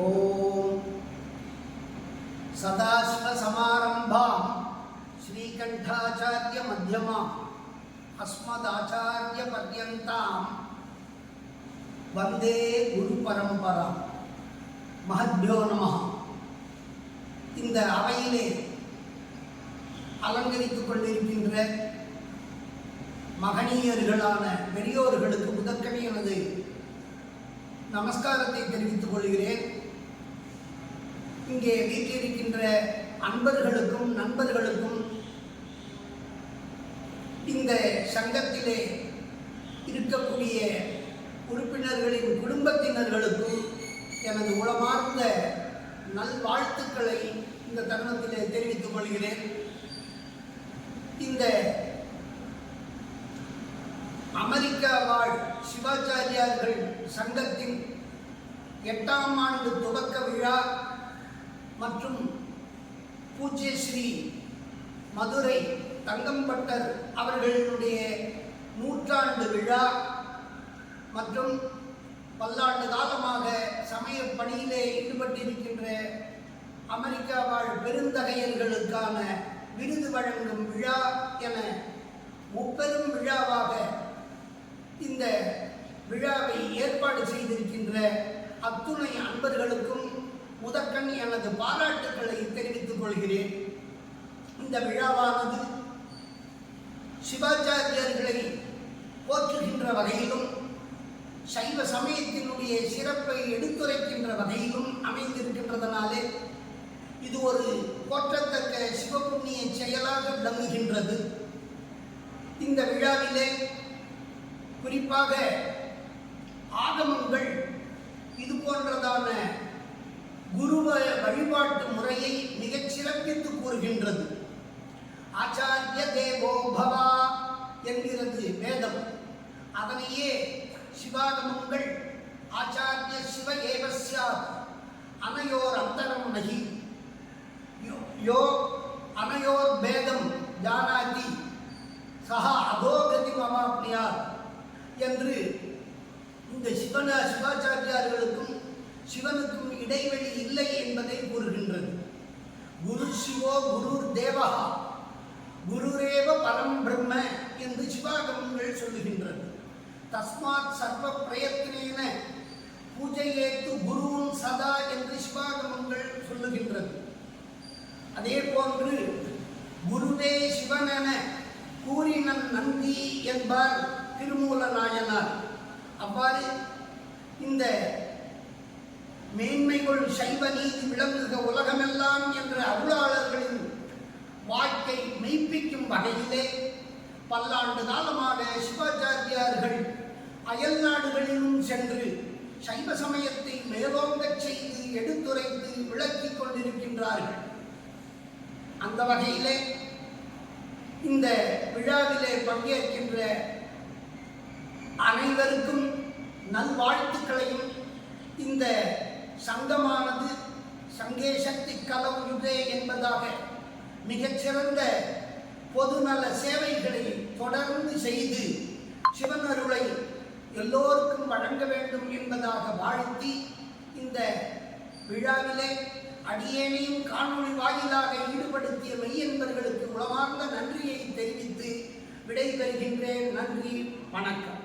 ஓம் சதாசிவசமாரம்பாம் ஸ்ரீகண்டாச்சார்ய மத்தியமாம் அஸ்மதாச்சார்ய பர்யந்தாம் வந்தே குரு பரம்பராம். மஹத்யோ நமஹ. இந்த அவையிலே அலங்கரித்துக் கொண்டிருக்கின்ற மகனீயர்களான பெரியோர்களுக்கு முதற்கண் எனது நமஸ்காரத்தை தெரிவித்துக் கொள்கிறேன். இங்கே வீட்டிலிருக்கின்ற அன்பர்களுக்கும் நண்பர்களுக்கும் இந்த சங்கத்திலே இருக்கக்கூடிய உறுப்பினர்களின் குடும்பத்தினர்களுக்கும் எனது உளமார்ந்த நல்வாழ்த்துக்களை இந்த தருணத்திலே தெரிவித்துக் கொள்கிறேன். இந்த அமெரிக்கா வாழ் சிவாச்சாரியார்கள் சங்கத்தின் 8ஆம் ஆண்டு துவக்க விழா மற்றும் பூஜ்ய ஸ்ரீ மதுரை தங்கம்பட்டர் அவர்களுடைய 100ஆண்டு விழா மற்றும் பல்லாண்டு காலமாக சமய பணியிலே ஈடுபட்டிருக்கின்ற அமெரிக்கா வாழ் பெருந்தகையர்களுக்கான விருது வழங்கும் விழா என முப்பெரும் விழாவாக இந்த விழாவை ஏற்பாடு செய்திருக்கின்ற அத்துணை அன்பர்களுக்கும் முதற்கண் எனது பாராட்டுக்களை தெரிவித்துக் கொள்கிறேன். இந்த விழாவானது சிவாச்சாரியர்களை போற்றுகின்ற வகையிலும் சைவ சமயத்தினுடைய சிறப்பை எடுத்துரைக்கின்ற வகையிலும் அமைந்திருக்கின்றதனாலே இது ஒரு போற்றத்தக்க சிவபுண்ணிய செயலாக விளங்குகின்றது. இந்த விழாவிலே குறிப்பாக ஆகமங்கள் இது போன்றதான குரு வழிபாட்டு முறையை மிகச் சிறப்பித்து கூறுகின்றது. ஆச்சாரிய தேவோ பவா என்கிறது வேதம். அதனையே சிவாகமங்கள் ஆச்சாரிய சிவ ஏவஸ்யாத் அனையோர் அந்தரம் நகி யோ அனையோர் பேதம் ஜானாதி சஹா அதோகதி மமாப்னியார் என்று இந்த சிவாச்சாரியார்களுக்கும் சிவனுக்கும் இடைவெளி இல்லை என்பதை கூறுகின்றது. குரு சிவோ குருர் தேவஹா குருரேவ பரம் பிரம்ம என்று சிவாகமங்கள் சொல்லுகின்றது. தஸ்மாத் சர்வ பிரயத்னேன பூஜையேத்து குருவும் சதா என்று சிவாகமங்கள் சொல்லுகின்றது. அதே போன்று குருவே சிவனென கூறினன் நந்தி என்பார் திருமூல நாயனார். அவ்வாறு இந்த மேன்மைகள் சைவ நீதி விளங்குக உலகமெல்லாம் என்ற அருளாளர்களின் வாழ்க்கை மெய்ப்பிக்கும் வகையிலே பல்லாண்டு காலமாக சிவாச்சாரியார்கள் அயல் நாடுகளிலும் சென்று சைவ சமயத்தை மேலோங்கச் செய்து எடுத்துரைத்து விளக்கிக் கொண்டிருக்கின்றார்கள். அந்த வகையிலே இந்த விழாவிலே பங்கேற்கின்ற அனைவருக்கும் நல்வாழ்த்துக்களையும் இந்த சங்கமானது சங்கே சக்தி கலம் யுகே என்பதாக மிகச்சிறந்த பொதுநல சேவைகளை தொடர்ந்து செய்து சிவன் அருளை எல்லோருக்கும் வழங்க வேண்டும் என்பதாக வாழ்த்தி இந்த விழாவிலே அடியேனையும் காணொளி வாயிலாக ஈடுபடுத்திய மெய்யன்பர்களுக்கு உளமார்ந்த நன்றியை தெரிவித்து விடைபெறுகின்றேன். நன்றி, வணக்கம்.